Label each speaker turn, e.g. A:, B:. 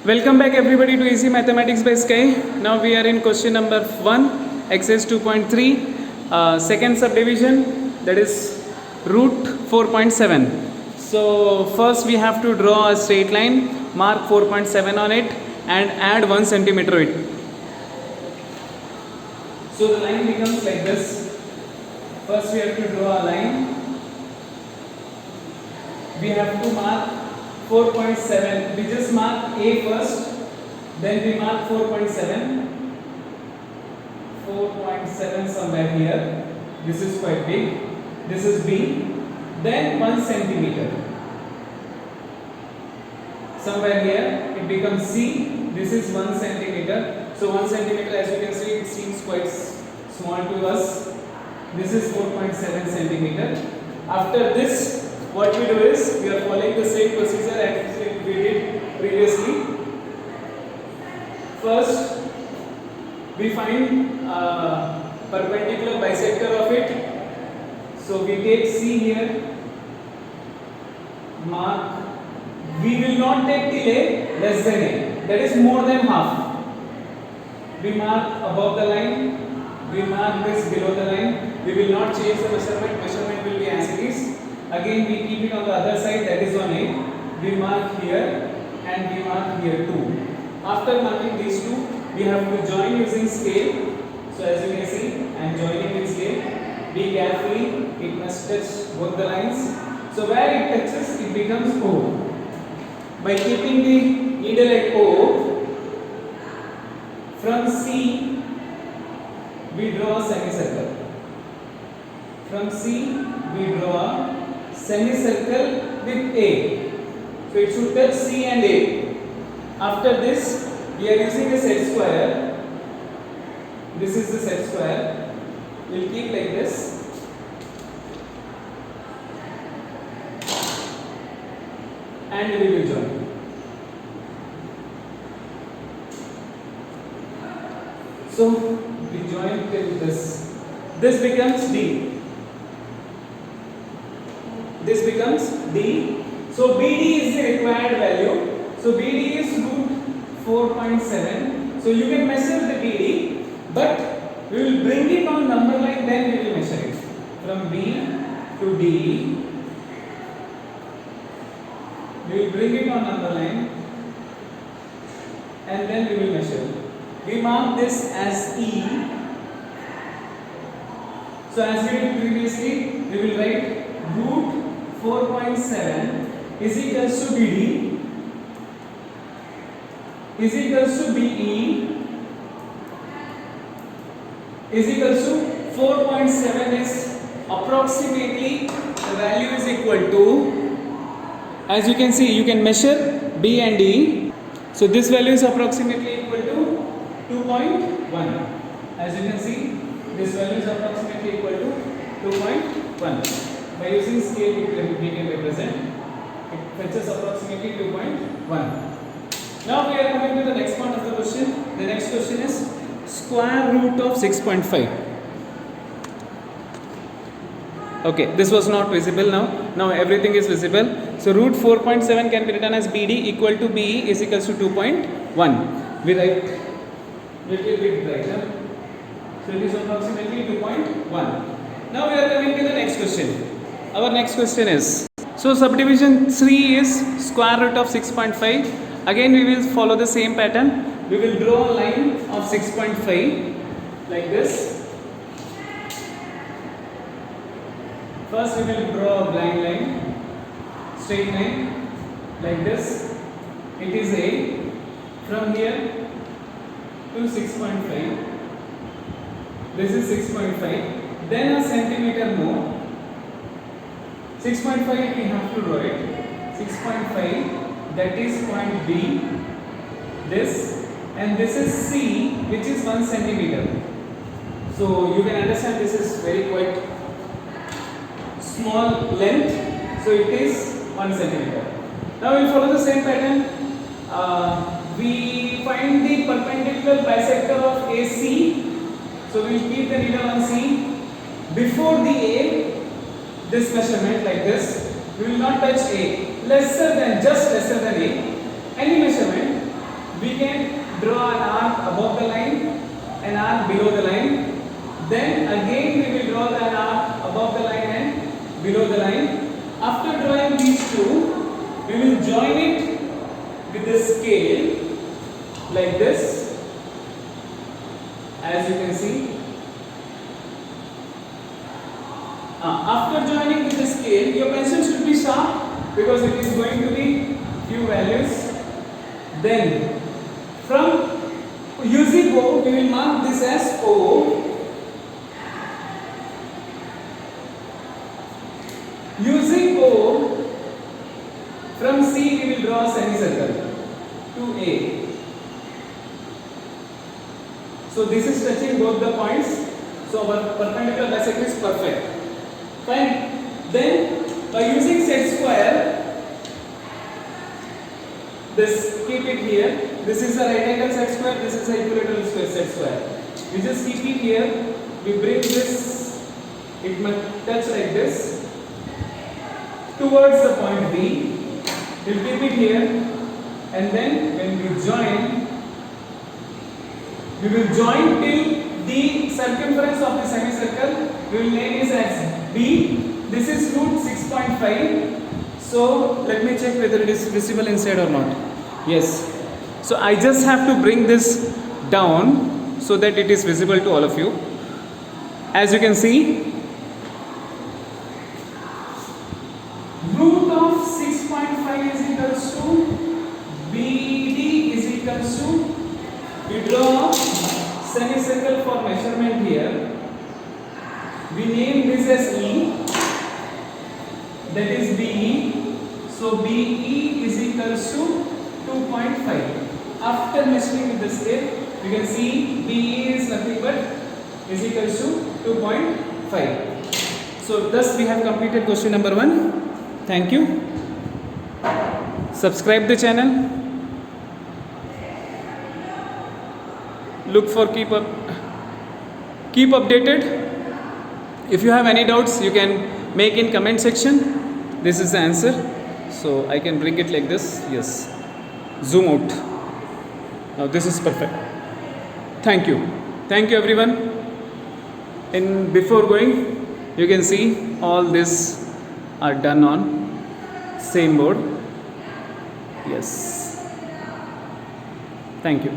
A: Welcome back everybody to Easy Mathematics by Sky. Now we are in question number 1, exercise 2.3, second subdivision, that is root 4.7. So first we have to draw a straight line, mark 4.7 on it and add 1 centimeter it. So the line becomes like this. First we have to draw a line. We have to mark 4.7. We just mark A first, then we mark 4.7. 4.7 somewhere here. This is quite big. This is B. Then 1 centimeter. Somewhere here it becomes C. This is 1 centimeter. So 1 centimeter, as you can see, it seems quite small to us. This is 4.7 centimeter. After this, what we do is we are following the same procedure as we did previously. First, we find perpendicular bisector of it. So we take C here, mark. We will not take till A less than A. That is more than half. We mark above the line. We mark this below the line. We will not change the measurement. Measurement will be as it is. Again, we keep it on the other side, that is on A. We mark here and we mark here too. After marking these two, we have to join using scale. So as you can see, I am joining with scale. Be carefully, it must touch both the lines. So where it touches, it becomes O. By keeping the needle at O, from C, we draw a semicircle. From C, we draw a semicircle with A. So it should touch C and A. After this, we are using a set square. This is the set square. We will keep like this. And we will join. So we join till this. This becomes D. This becomes D. So BD is the required value. So BD is root 4.7. So you can measure the BD, but we will bring it on number line, then we will measure it. From B to D, we will bring it on number line, and then we will measure. We mark this as E. So as we did previously, we will write root 4.7 is equals to BD is equals to BE is equals to 4.7 is approximately the value is equal to, as you can see, you can measure B and E. So this value is approximately equal to 2.1. As you can see, this value is approximately equal to 2.1. By using scale, we can represent. It fetches approximately 2.1. Now we are coming to the next part of the question. The next question is square root of 6.5. Okay, this was not visible now. Now everything is visible. So root 4.7 can be written as BD equal to BE is equals to 2.1. We write little bit brighter. So it is approximately 2.1. Now we are coming to the next question. Our next question is, so subdivision 3 is square root of 6.5. Again we will follow the same pattern. We will draw a line of 6.5 like this. First we will draw a blind line, straight line like this. It is A. From here to 6.5. This is 6.5. Then a centimeter more. 6.5 we have to draw it. 6.5, that is point B. This, and this is C, which is 1 centimeter. So you can understand this is very quite small length. So it is 1 centimeter. Now we will follow the same pattern. We find the perpendicular bisector of AC. So we will keep the needle on C. Before the A, this measurement like this, we will not touch A. Just lesser than A. Any measurement draw an arc above the line, an arc below the line. Then again we will draw an arc above the line and below the line. After drawing these two, we will join it with the scale like this, as you can see. After joining with the scale, your pencil should be sharp because it is going to be few values. Then from using O, we will mark this as O. Using O, from C we will draw a semicircle to A. So this is touching both the points. So our perpendicular bisector is perfect. Fine. Then by using set square, this keep it here. This is a right angle set square. This is a equilateral set square. We just keep it here. We bring this. It must touch like this towards the point B. We'll keep it here, and then when we join, we will join till the circumference of the semicircle. We will name it as B. This is root 6.5. So let me check whether it is visible inside or not. Yes. So I just have to bring this down so that it is visible to all of you. As you can see, root of 6.5 is equals to BD is equals to, we draw semicircle for measurement here. We name this as E, that is BE. So BE is equals to 2.5. After measuring with the scale, you can see BE is nothing but is equals to 2.5. So thus we have completed question number 1. Thank you. Subscribe the channel. Look for keep updated. If you have any doubts, you can make in comment section. This is the answer. So I can bring it like this. Yes. Zoom out. Now this is perfect. Thank you. Thank you everyone. And before going, you can see all this are done on same board. Yes. Thank you.